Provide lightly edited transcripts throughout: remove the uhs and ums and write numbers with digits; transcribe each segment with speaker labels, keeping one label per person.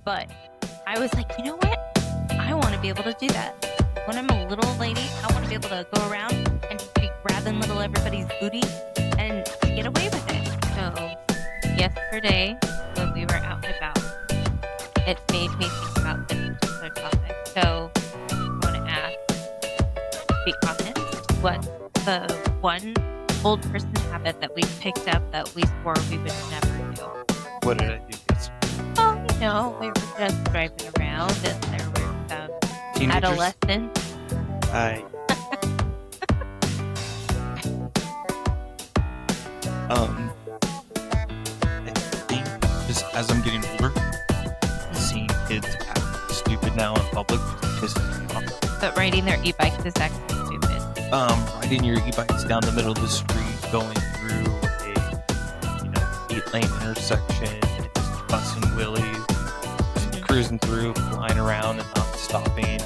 Speaker 1: But I was like, you know what? I want to be able to do that. When I'm a little lady, I want to be able to go around and just be grabbing little everybody's booty and get away with it. So yesterday, when we were out and about, it made me think about this particular topic. So I want to ask, be honest, what's the one old person habit that we picked up that we swore we would never do?
Speaker 2: What did I do? Yes.
Speaker 1: Oh, we were just driving around and there were some
Speaker 2: Teenagers.
Speaker 1: adolescents.
Speaker 2: I think just as I'm getting older, seeing kids act stupid now in public just pisses me off.
Speaker 1: But riding their e-bikes is actually stupid.
Speaker 2: Riding your e-bikes down the middle of the street, going through a 8-lane intersection, and just busting wheelies, just cruising through, flying around, and not stopping.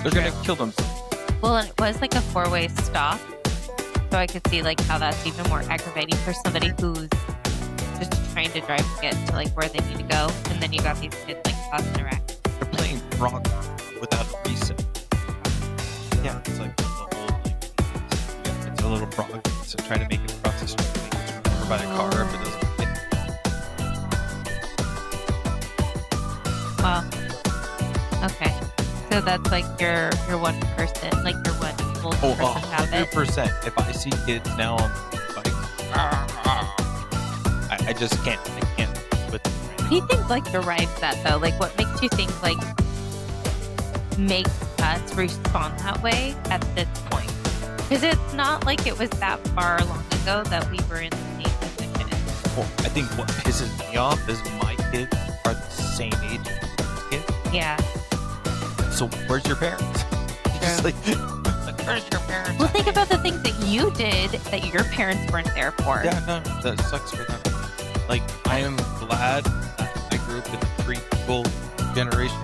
Speaker 2: They're gonna kill themselves.
Speaker 1: Well, and it was like a 4-way stop, so I could see like how that's even more aggravating for somebody who's just trying to drive to get to like where they need to go, and then you got these kids like causing a wreck.
Speaker 2: They're playing rock without a reset. Yeah, it's like the whole it's a little frog, so trying to make it across the street, make it run over by a car if it doesn't fit.
Speaker 1: Wow. Okay. So that's like your one person, like your one old person habit.
Speaker 2: 100%. If I see kids now on bikes, I just can't. I can't with them.
Speaker 1: What do you think like derives that though? Like what makes you think like makes us respond that way at this point? Because it's not like it was that far long ago that we were in the same position.
Speaker 2: Well, I think what pisses me off is my kids are the same age as these kids.
Speaker 1: Yeah.
Speaker 2: So where's your parents? Just like, where's your parents?
Speaker 1: Well, think about the things that you did that your parents weren't there for.
Speaker 2: Yeah, no, that sucks for them. Like, I am glad that I grew up in the pre-school generation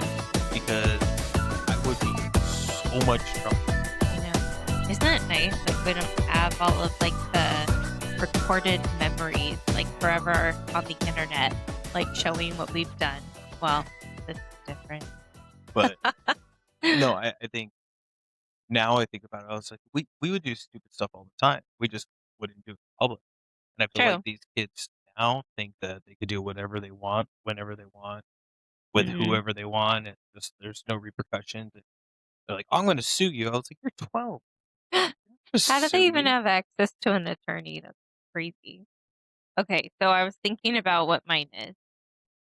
Speaker 2: because I would be in so much trouble.
Speaker 1: You know, isn't it nice? Like we don't have all of like the recorded memories, like forever on the internet, like showing what we've done. Well, this is different.
Speaker 2: But no, I think now I think about it, I was like, we would do stupid stuff all the time. We just wouldn't do it in public. And I feel
Speaker 1: True.
Speaker 2: like these kids now think that they could do whatever they want, whenever they want, with
Speaker 1: Mhm.
Speaker 2: whoever they want, and just there's no repercussions. And they're like, I'm going to sue you. I was like, you're 12. Just
Speaker 1: How do
Speaker 2: sue
Speaker 1: they even
Speaker 2: me.
Speaker 1: have access to an attorney? That's crazy. Okay, so I was thinking about what mine is.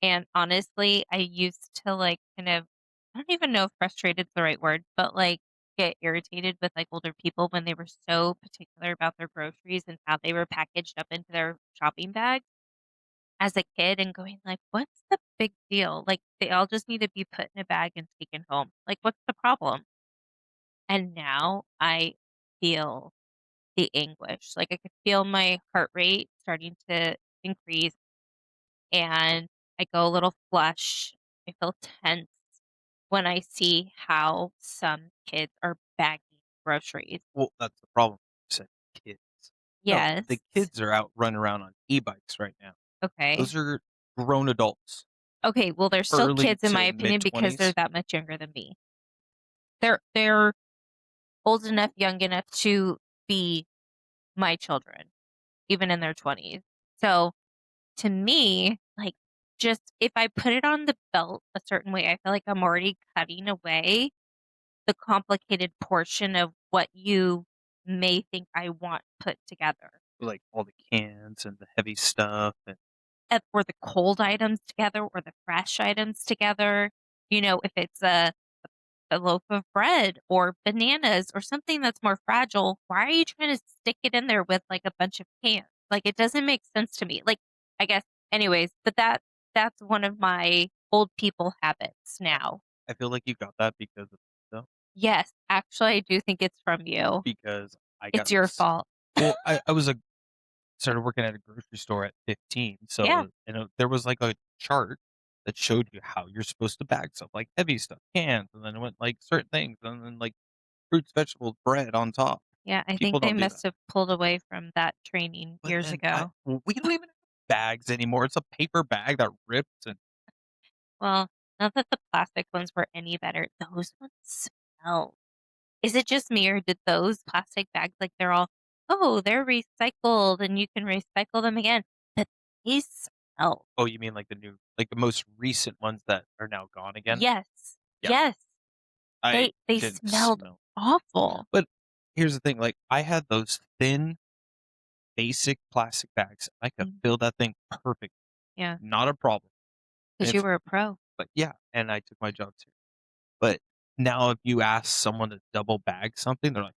Speaker 1: And honestly, I used to like kind of, I don't even know if frustrated is the right word, but like get irritated with like older people when they were so particular about their groceries and how they were packaged up into their shopping bag as a kid and going like, what's the big deal? Like they all just need to be put in a bag and taken home. Like what's the problem? And now I feel the anguish. Like I could feel my heart rate starting to increase and I go a little flush. I feel tense when I see how some kids are bagging groceries.
Speaker 2: Well, that's the problem. You said kids. No,
Speaker 1: Yes.
Speaker 2: the kids are out running around on e-bikes right now.
Speaker 1: Okay.
Speaker 2: Those are grown adults.
Speaker 1: Okay, well they're still
Speaker 2: Early
Speaker 1: kids in my
Speaker 2: to
Speaker 1: opinion because they're
Speaker 2: mid-20s.
Speaker 1: that much younger than me. They're old enough, young enough to be my children, even in their 20s. So to me, like just if I put it on the belt a certain way, I feel like I'm already cutting away the complicated portion of what you may think I want put together.
Speaker 2: Like all the cans and the heavy stuff. And
Speaker 1: Or the cold items together or the fresh items together. You know, if it's a loaf of bread or bananas or something that's more fragile, why are you trying to stick it in there with like a bunch of cans? Like it doesn't make sense to me. Like I guess anyways, but that's one of my old people habits now.
Speaker 2: I feel like you got that because of though.
Speaker 1: Yes, actually I do think it's from you.
Speaker 2: Because I got
Speaker 1: It's your fault.
Speaker 2: Well, I was started working at a grocery store at 15, so
Speaker 1: Yeah.
Speaker 2: there was like a chart that showed you how you're supposed to bag stuff, like heavy stuff, cans, and then it went like certain things, and then like fruits, vegetables, bread on top.
Speaker 1: Yeah, I
Speaker 2: People
Speaker 1: think they
Speaker 2: don't do that.
Speaker 1: must have pulled away from that training
Speaker 2: But
Speaker 1: years
Speaker 2: then
Speaker 1: ago.
Speaker 2: we don't even have bags anymore. It's a paper bag that rips and
Speaker 1: Well, not that the plastic ones were any better. Those ones smell. Is it just me, or did those plastic bags, like, they're all, "Oh, they're recycled and you can recycle them again," but they smell.
Speaker 2: Oh, you mean like the most recent ones that are now gone again?
Speaker 1: Yes.
Speaker 2: Yeah,
Speaker 1: Yes.
Speaker 2: I
Speaker 1: They
Speaker 2: didn't
Speaker 1: smelled
Speaker 2: smell.
Speaker 1: awful.
Speaker 2: But here's the thing, like, I had those thin, basic plastic bags. I could
Speaker 1: Mhm.
Speaker 2: fill that thing perfect,
Speaker 1: Yeah,
Speaker 2: not a problem. And
Speaker 1: 'cause you
Speaker 2: if
Speaker 1: were a pro.
Speaker 2: but yeah, and I took my job serious. But now if you ask someone to double bag something, they're like,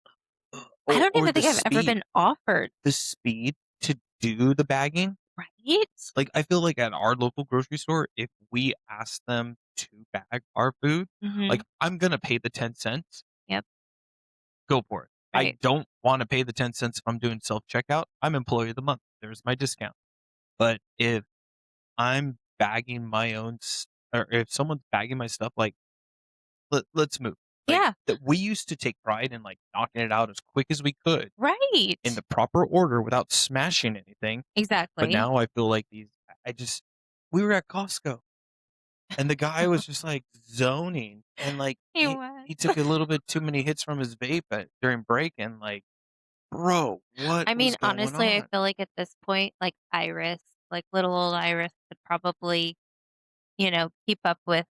Speaker 1: I
Speaker 2: "Oh,
Speaker 1: don't
Speaker 2: or
Speaker 1: even think I've ever been offered.
Speaker 2: the speed to do the bagging."
Speaker 1: Right?
Speaker 2: Like, I feel like at our local grocery store, if we ask them to bag our food, like,
Speaker 1: Mhm.
Speaker 2: I'm gonna pay the 10 cents,
Speaker 1: Yep,
Speaker 2: go for it. I
Speaker 1: right.
Speaker 2: don't wanna pay the 10 cents if I'm doing self-checkout. I'm employee of the month. There's my discount. But if I'm bagging my own or if someone's bagging my stuff, like, let's move. Like,
Speaker 1: Yeah,
Speaker 2: that we used to take pride in, like, knocking it out as quick as we could in
Speaker 1: right.
Speaker 2: the proper order without smashing anything, but
Speaker 1: Exactly.
Speaker 2: now I feel like I just we were at Costco, and the guy was just, like, zoning, and, like,
Speaker 1: He
Speaker 2: he
Speaker 1: was.
Speaker 2: took a little bit too many hits from his vape during break, and, like, "Bro, what
Speaker 1: I mean,
Speaker 2: was going
Speaker 1: honestly, I
Speaker 2: on?"
Speaker 1: feel like at this point, like Iris, like little old Iris could probably, keep up with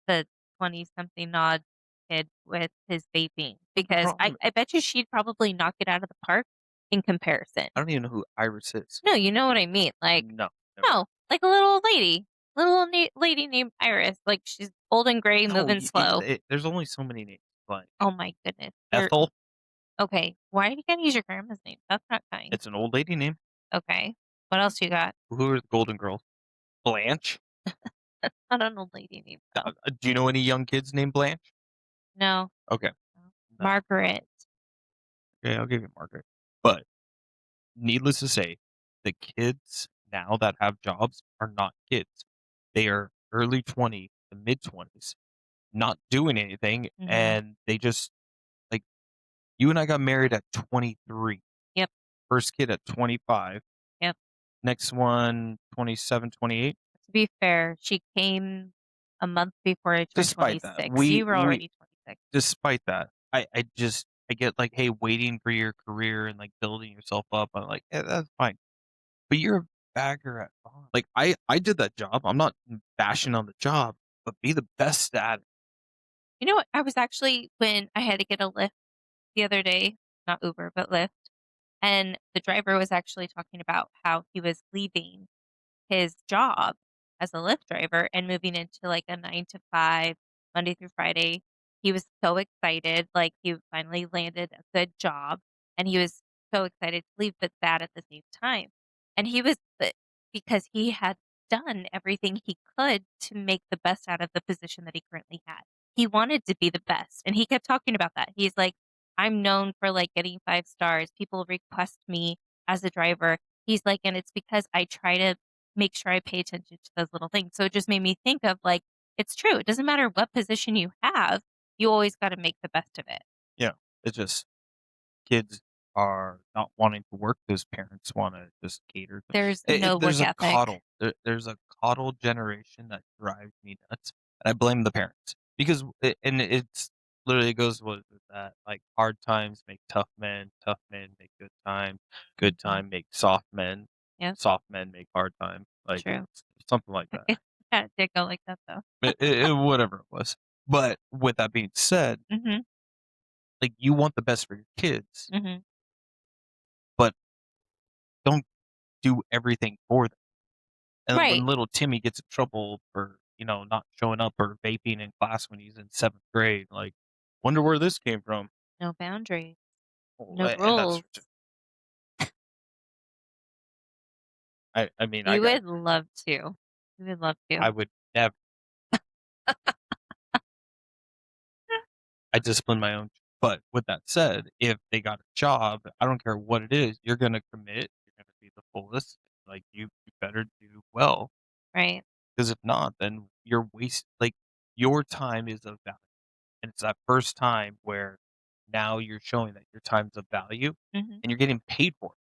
Speaker 1: the 20 something odd kid with his vaping,
Speaker 2: But the
Speaker 1: because I
Speaker 2: problem
Speaker 1: I bet you she'd probably knock it out of the park in comparison.
Speaker 2: I don't even know who Iris is.
Speaker 1: No, you know what I mean. Like,
Speaker 2: No, never heard.
Speaker 1: no, like a little old lady. Little old lady named Iris. Like, she's old and gray,
Speaker 2: No,
Speaker 1: moving slow.
Speaker 2: there's only so many names, like,
Speaker 1: Oh my goodness.
Speaker 2: Ethel,
Speaker 1: Okay. Why do you gotta use your grandma's name? That's not kind.
Speaker 2: it's an old lady name.
Speaker 1: Okay. What else you got?
Speaker 2: Who are the Golden Girls? Blanche?
Speaker 1: That's not an old lady name, though.
Speaker 2: Do you know any young kids named Blanche?
Speaker 1: No.
Speaker 2: Okay,
Speaker 1: No.
Speaker 2: no.
Speaker 1: Margaret.
Speaker 2: Okay, I'll give you Margaret. But needless to say, the kids now that have jobs are not kids. They are early 20 to mid 20s, not doing anything,
Speaker 1: Mhm.
Speaker 2: and they just like you and I got married at 23.
Speaker 1: Yep.
Speaker 2: First kid at 25.
Speaker 1: Yep.
Speaker 2: Next one 27, 28.
Speaker 1: To be fair, she came a month before I turned
Speaker 2: Despite that,
Speaker 1: 26. You were
Speaker 2: we
Speaker 1: already 26.
Speaker 2: despite that, I get like, hey, waiting for your career and like building yourself up. I'm like, yeah, that's fine. But you're a bagger at farm. Like I did that job. I'm not bashing on the job, but be the best at it.
Speaker 1: You know what? I was actually, when I had to get a Lyft the other day, not Uber, but Lyft, and the driver was actually talking about how he was leaving his job as a Lyft driver and moving into like a 9 to 5, Monday through Friday. He was so excited, like he finally landed a good job, and he was so excited to leave, but sad at the same time. And he was, because he had done everything he could to make the best out of the position that he currently had. He wanted to be the best, and he kept talking about that. He's like, I'm known for like getting 5 stars. People request me as a driver. He's like, and it's because I try to make sure I pay attention to those little things. So it just made me think of, like, it's true. It doesn't matter what position you have, you always got to make the best of it.
Speaker 2: Yeah, it's just kids are not wanting to work because parents want to just cater.
Speaker 1: There's no work ethic.
Speaker 2: There's a coddle generation that drives me nuts, and I blame the parents because and it's literally goes with that like hard times make tough men make good
Speaker 1: Mhm.
Speaker 2: time make
Speaker 1: Yep,
Speaker 2: soft men make hard time. Like
Speaker 1: true.
Speaker 2: it's something like that.
Speaker 1: It did go like that though.
Speaker 2: Whatever it was. But with that being said,
Speaker 1: Mhm.
Speaker 2: like you want the best for your kids,
Speaker 1: Mhm.
Speaker 2: but don't do everything for them. And when
Speaker 1: Right.
Speaker 2: little Timmy gets in trouble for, not showing up or vaping in class when he's in 7th grade, like, wonder where this came from.
Speaker 1: No boundaries.
Speaker 2: Oh,
Speaker 1: No
Speaker 2: and that's
Speaker 1: rules.
Speaker 2: I mean,
Speaker 1: You would love to. You would love
Speaker 2: I
Speaker 1: to.
Speaker 2: would never I discipline my own. But with that said, if they got a job, I don't care what it is, you're gonna commit, you're gonna be the fullest, like, you better do well.
Speaker 1: Right.
Speaker 2: Because if not, then you're like, your time is of value, and it's that first time where now you're showing that your time's of value,
Speaker 1: Mhm.
Speaker 2: and you're getting paid for it.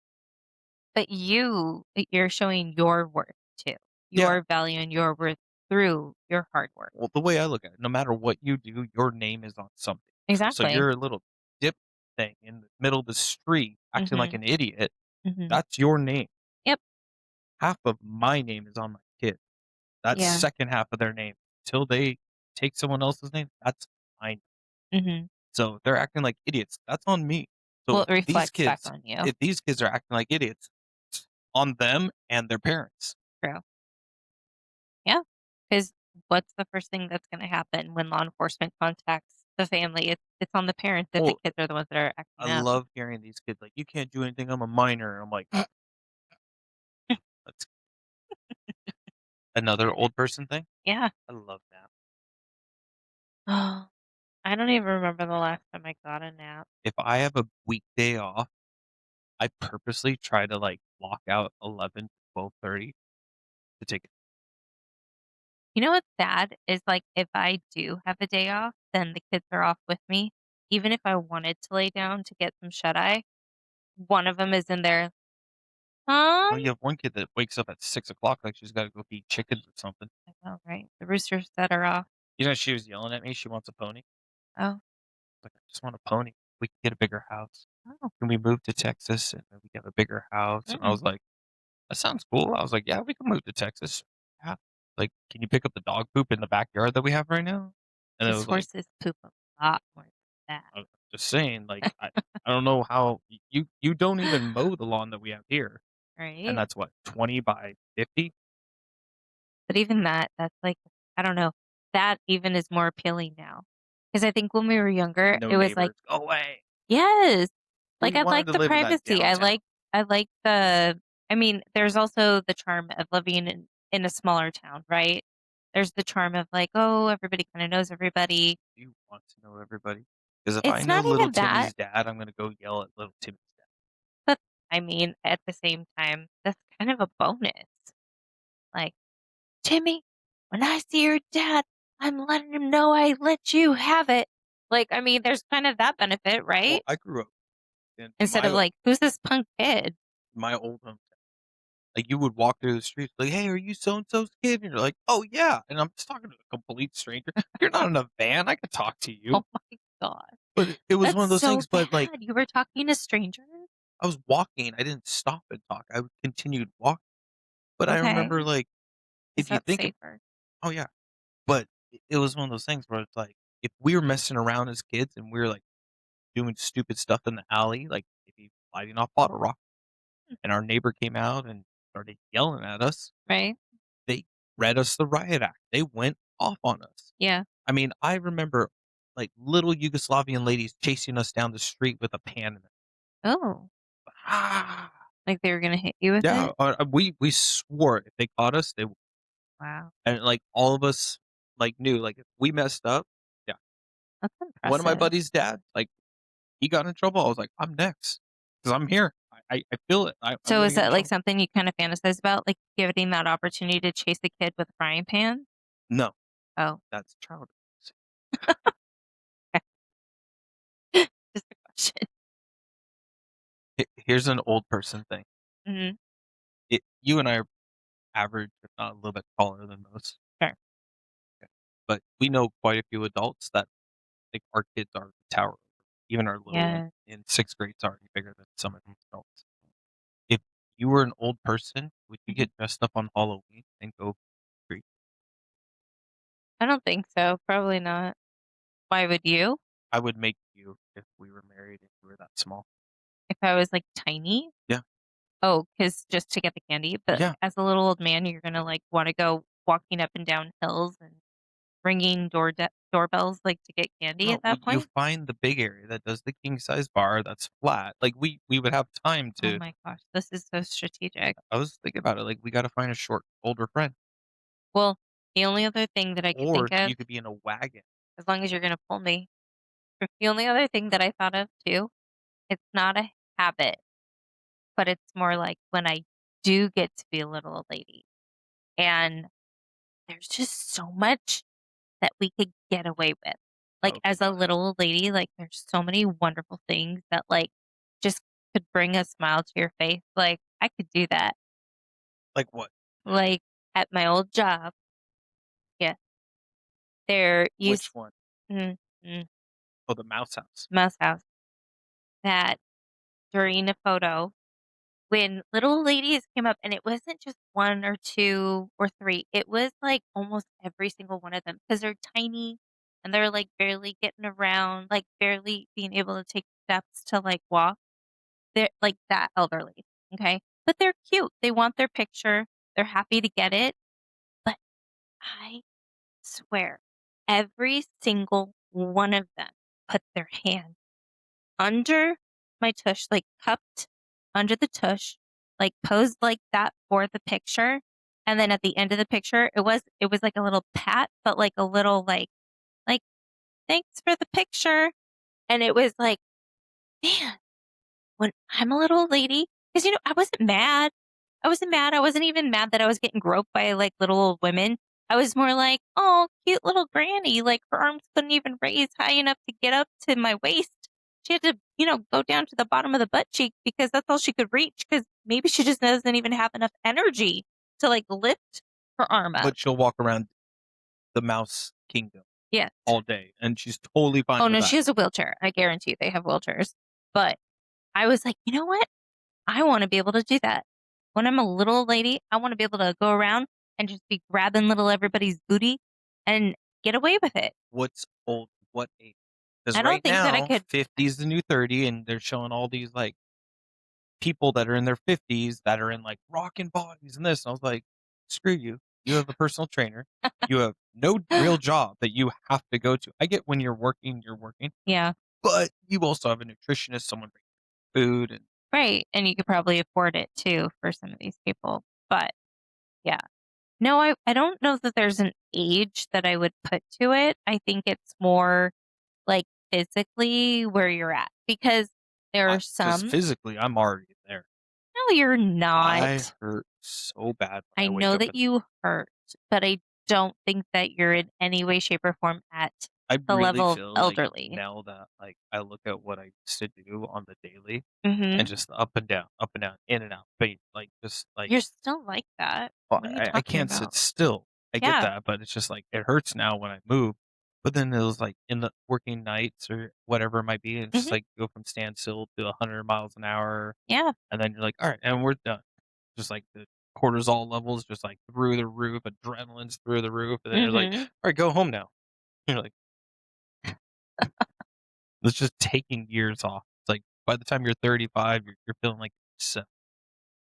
Speaker 1: But you're showing your worth too.
Speaker 2: Yeah,
Speaker 1: Your value and your worth through your hard work.
Speaker 2: Well, the way I look at it, no matter what you do, your name is on something. So
Speaker 1: Exactly.
Speaker 2: your little dip thing in the middle of the street acting like
Speaker 1: Mhm.
Speaker 2: an idiot,
Speaker 1: Mhm.
Speaker 2: that's your name.
Speaker 1: Yep.
Speaker 2: Half of my name is on my kid. That
Speaker 1: Yeah.
Speaker 2: second half of their name, till they take someone else's name, that's mine.
Speaker 1: Mhm.
Speaker 2: So if they're acting like idiots, that's on me. So
Speaker 1: Well, it reflects back on you.
Speaker 2: if these kids are acting like idiots, it's on them and their parents.
Speaker 1: True. Yeah. Because what's the first thing that's gonna happen when law enforcement contacts the family? It's on the parents if the
Speaker 2: Well,
Speaker 1: kids are the ones that are
Speaker 2: I
Speaker 1: acting up.
Speaker 2: love hearing these kids like, "You can't do anything, I'm a minor." I'm like, "That's another old person thing?"
Speaker 1: Yeah.
Speaker 2: I love that.
Speaker 1: Oh, I don't even remember the last time I got a nap.
Speaker 2: If I have a weekday off, I purposely try to, like, block out 11 to 12:30 to take it.
Speaker 1: You know what's sad is, like, if I do have a day off, then the kids are off with me. Even if I wanted to lay down to get some shut-eye, one of them is in there,
Speaker 2: Well,
Speaker 1: "Mom?"
Speaker 2: you have one kid that wakes up at 6 o'clock like she's gotta go feed chickens or something.
Speaker 1: I know, right? The roosters that are off.
Speaker 2: You know, she was yelling at me, she wants a pony.
Speaker 1: Oh,
Speaker 2: Like, "I just want a pony. We can get a bigger house.
Speaker 1: oh,
Speaker 2: Can we move to Texas and then we get a bigger house?" And I
Speaker 1: mm.
Speaker 2: was like, "That sounds cool." I was like, "Yeah, we can move to Texas." "Yeah." Like, "Can you pick up the dog poop in the backyard that we have right now?" And it
Speaker 1: 'Cause
Speaker 2: was like,
Speaker 1: horses poop a lot more than that,
Speaker 2: I'm just saying, like, I don't know how you don't even mow the lawn that we have here, and
Speaker 1: right?
Speaker 2: that's what, 20 by 50?
Speaker 1: But even that, that's like I don't know, that even is more appealing now. Because I think when we were younger,
Speaker 2: No
Speaker 1: it was like,
Speaker 2: neighbors. Go away.
Speaker 1: yes!
Speaker 2: We
Speaker 1: Like, I
Speaker 2: wanted
Speaker 1: like
Speaker 2: to
Speaker 1: the
Speaker 2: live in that
Speaker 1: privacy,
Speaker 2: downtown.
Speaker 1: I like the I mean, there's also the charm of living in a smaller town, right? There's the charm of like, oh, everybody kinda knows everybody.
Speaker 2: You want to know everybody? Because if I
Speaker 1: It's
Speaker 2: know
Speaker 1: not
Speaker 2: little
Speaker 1: even that,
Speaker 2: Timmy's dad, I'm gonna go yell at little Timmy's dad.
Speaker 1: but I mean, at the same time, that's kind of a bonus. Like, "Timmy, when I see your dad, I'm letting him know I let you have it." Like, I mean, there's kind of that benefit,
Speaker 2: Well,
Speaker 1: right?
Speaker 2: I grew up in
Speaker 1: Instead of like, "Who's this punk kid?"
Speaker 2: my old hometown. Like, you would walk through the streets like, "Hey, are you so and so's kid?" And you're like, "Oh, yeah." And I'm just talking to a complete stranger. You're not in a van, I could talk to
Speaker 1: Oh
Speaker 2: you.
Speaker 1: my god.
Speaker 2: But it was
Speaker 1: That's
Speaker 2: one of those
Speaker 1: so
Speaker 2: things, but, like,
Speaker 1: bad. You were talking to strangers?
Speaker 2: I was walking, I didn't stop and talk, I would continue to walk. But I
Speaker 1: Okay.
Speaker 2: remember, like,
Speaker 1: Is
Speaker 2: if you
Speaker 1: that
Speaker 2: think of
Speaker 1: safer?
Speaker 2: oh, yeah. But it was one of those things where it's like, if we were messing around as kids and we were, like, doing stupid stuff in the alley, like maybe lighting off bottle rock,
Speaker 1: Hmm,
Speaker 2: and our neighbor came out and started yelling at us,
Speaker 1: right?
Speaker 2: they read us the riot act. They went off on us.
Speaker 1: Yeah.
Speaker 2: I mean, I remember, like, little Yugoslavian ladies chasing us down the street with a pan in it.
Speaker 1: Oh,
Speaker 2: "Ah!"
Speaker 1: like they were gonna hit you with
Speaker 2: Yeah,
Speaker 1: it?
Speaker 2: we swore if they caught us, they
Speaker 1: Wow,
Speaker 2: and, like, all of us, like, knew, like, if we messed up yeah.
Speaker 1: that's
Speaker 2: One of my
Speaker 1: impressive.
Speaker 2: buddy's dad, like, he got in trouble, I was like, "I'm next, because 'cause I'm here. I feel it. I'm
Speaker 1: So
Speaker 2: gonna
Speaker 1: is
Speaker 2: get in
Speaker 1: that like
Speaker 2: trouble."
Speaker 1: something you kind of fantasize about, like getting that opportunity to chase a kid with a frying pan?
Speaker 2: No,
Speaker 1: Oh,
Speaker 2: that's childish.
Speaker 1: just a question.
Speaker 2: Here's an old person thing.
Speaker 1: Mhm.
Speaker 2: You and I are average, if not a little bit taller than most,
Speaker 1: Sure.
Speaker 2: but we know quite a few adults that think our kids are the tower. Even our little one
Speaker 1: Yeah.
Speaker 2: in 6th grade's already bigger than some of these adults. If you were an old person, would you
Speaker 1: Mhm.
Speaker 2: get dressed up on Halloween and go trick?
Speaker 1: I don't think so, probably not. Why would you?
Speaker 2: I would make you if we were married and you were that small.
Speaker 1: If I was, like, tiny?
Speaker 2: Yeah,
Speaker 1: Oh, cause just to get the candy, but
Speaker 2: yeah.
Speaker 1: as a little old man, you're gonna, like, wanna go walking up and down hills and ringing doorbells, like, to get candy
Speaker 2: No,
Speaker 1: at that
Speaker 2: you
Speaker 1: point?
Speaker 2: find the big area that does the king size bar that's flat. Like, we would have time
Speaker 1: Oh
Speaker 2: to
Speaker 1: my gosh, this is so strategic.
Speaker 2: I was thinking about it, like, we gotta find a short, older friend,
Speaker 1: Well, the only other thing that I could
Speaker 2: or
Speaker 1: think of,
Speaker 2: you could be in a wagon.
Speaker 1: as long as you're gonna pull me, the only other thing that I thought of too, it's not a habit, but it's more like when I do get to be a little old lady, and there's just so much that we could get away with. Like,
Speaker 2: Oh
Speaker 1: as a
Speaker 2: god.
Speaker 1: little old lady, like, there's so many wonderful things that, like, just could bring a smile to your face. Like, I could do that.
Speaker 2: Like what?
Speaker 1: Like, at my old job, there used
Speaker 2: Which one?
Speaker 1: mm, mm,
Speaker 2: Oh, the Mouse House.
Speaker 1: Mouse House, that during a photo, when little ladies came up, and it wasn't just 1 or 2 or 3, it was, like, almost every single one of them because 'cause they're tiny, and they're, like, barely getting around, like, barely being able to take steps to, like, walk. They're, like, that elderly, okay? But they're cute, they want their picture, they're happy to get it, but I swear, every single one of them put their hand under my tush, like, cupped under the tush, like, posed like that for the picture, and then at the end of the picture, it was like a little pat, but like a little, like, "Thanks for the picture," and it was like, man, when I'm a little lady, because I wasn't mad. I wasn't mad. I wasn't even mad that I was getting groped by, like, little old women. I was more like, "Oh, cute little granny," like, her arms couldn't even raise high enough to get up to my waist. She had to, go down to the bottom of the butt cheek because that's all she could reach. Because maybe she just doesn't even have enough energy to, like, lift her arm up.
Speaker 2: But she'll walk around the Mouse Kingdom
Speaker 1: Yeah.
Speaker 2: all day, and she's totally fine
Speaker 1: Oh,
Speaker 2: with
Speaker 1: no,
Speaker 2: that.
Speaker 1: she has a wheelchair. I guarantee you they have wheelchairs. But I was like, "You know what? I wanna be able to do that. When I'm a little lady, I wanna be able to go around and just be grabbing little everybody's booty and get away with it."
Speaker 2: What's old? What age? Because
Speaker 1: I don't
Speaker 2: right
Speaker 1: think that I
Speaker 2: now,
Speaker 1: could.
Speaker 2: 50 is the new 30, and they're showing all these, like, people that are in their 50s that are in, like, rocking bodies and this, and I was like, "Screw you. You have a personal trainer. You have no real job that you have to go to." I get when you're working,
Speaker 1: Yeah,
Speaker 2: but you also have a nutritionist, someone bringing food, and
Speaker 1: right, and you could probably afford it too for some of these people, but yeah. No, I don't know that there's an age that I would put to it. I think it's more, like, physically where you're at, because there are
Speaker 2: because
Speaker 1: some.
Speaker 2: physically, I'm already there.
Speaker 1: No, you're
Speaker 2: I
Speaker 1: not.
Speaker 2: hurt so bad
Speaker 1: I
Speaker 2: when I wake
Speaker 1: know
Speaker 2: up
Speaker 1: that you hurt, but I don't think that you're in any way, shape, or form at
Speaker 2: I
Speaker 1: the
Speaker 2: really
Speaker 1: level of
Speaker 2: feel like
Speaker 1: elderly.
Speaker 2: now that, like, I look at what I used to do on the daily and
Speaker 1: Mhm.
Speaker 2: just up and down, in and out, but, like, just, like,
Speaker 1: You're still like that.
Speaker 2: well,
Speaker 1: What are you
Speaker 2: I
Speaker 1: talking
Speaker 2: can't sit
Speaker 1: about?
Speaker 2: still. I get
Speaker 1: Yeah.
Speaker 2: that, but it's just, like, it hurts now when I move, but then it was, like, in the working nights or whatever it might be, it's just,
Speaker 1: Mhm.
Speaker 2: like, go from standstill to 100 miles an hour,
Speaker 1: Yeah.
Speaker 2: and then you're like, "Alright, and we're done." Just, like, the cortisol levels just, like, through the roof, adrenaline's through the roof, and then you're like,
Speaker 1: Mhm.
Speaker 2: "Alright, go home now." You're like, it's just taking years off. It's like, by the time you're 35, you're feeling like se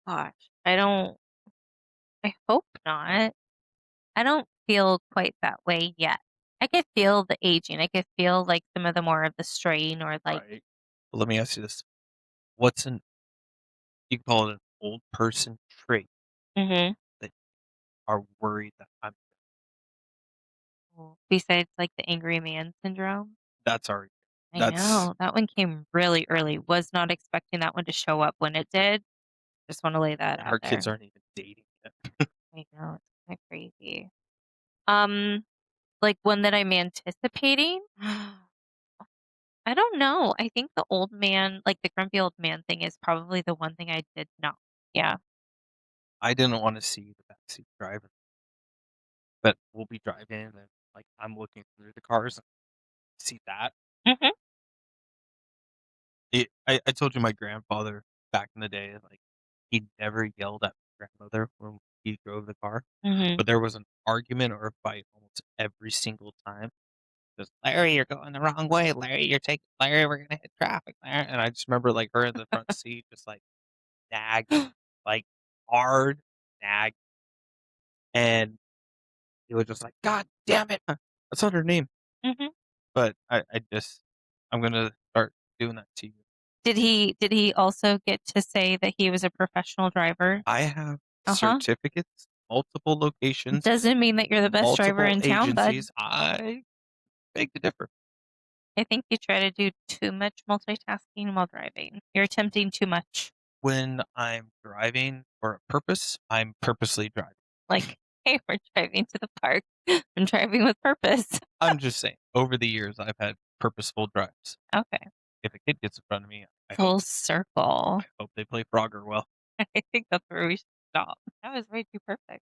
Speaker 1: Gosh, I hope not. I don't feel quite that way yet. I could feel the aging. I could feel, like, some of the more of the strain, or, like.
Speaker 2: right? But let me ask you this, what's an you can call it an old person trait
Speaker 1: Mhm.
Speaker 2: that are worried that I'm
Speaker 1: Well, besides, like, the angry man syndrome?
Speaker 2: that's already
Speaker 1: I
Speaker 2: that's
Speaker 1: know, that one came really early. Was not expecting that one to show up when it did. Just wanna lay that
Speaker 2: and
Speaker 1: out
Speaker 2: our
Speaker 1: there.
Speaker 2: kids aren't even dating yet.
Speaker 1: I know, it's kinda crazy. Um, like, one that I'm anticipating? I don't know. I think the old man, like, the grumpy old man thing, is probably the one thing I did not. Yeah.
Speaker 2: I didn't wanna see the backseat driver, but we'll be driving and, like, I'm looking through the cars and see that.
Speaker 1: Mhm,
Speaker 2: I told you my grandfather back in the day, like, he never yelled at my grandmother when he drove the car,
Speaker 1: mhm.
Speaker 2: but there was an argument or a fight almost every single time. Just, "Larry, you're going the wrong way. Larry, Larry, we're gonna hit traffic, Larry." And I just remember, like, her in the front seat just, like, nagging, like, hard nag, and he was just like, "God damn it." That's not her name,
Speaker 1: Mhm.
Speaker 2: but I just I'm gonna start doing that to you.
Speaker 1: Did he also get to say that he was a professional driver?
Speaker 2: I have
Speaker 1: Uh-huh.
Speaker 2: certificates, multiple locations,
Speaker 1: Doesn't mean that you're the best driver
Speaker 2: multiple
Speaker 1: in town, bud.
Speaker 2: agencies. I beg to differ.
Speaker 1: I think you try to do too much multitasking while driving. You're attempting too much.
Speaker 2: When I'm driving for a purpose, I'm purposely driving.
Speaker 1: Like, "Hey, we're driving to the park. I'm driving with purpose."
Speaker 2: I'm just saying, over the years, I've had purposeful drives.
Speaker 1: Okay.
Speaker 2: If a kid gets in front of me,
Speaker 1: Full
Speaker 2: I
Speaker 1: circle.
Speaker 2: hope they play Frogger well.
Speaker 1: I think that's where we should stop. That was way too perfect.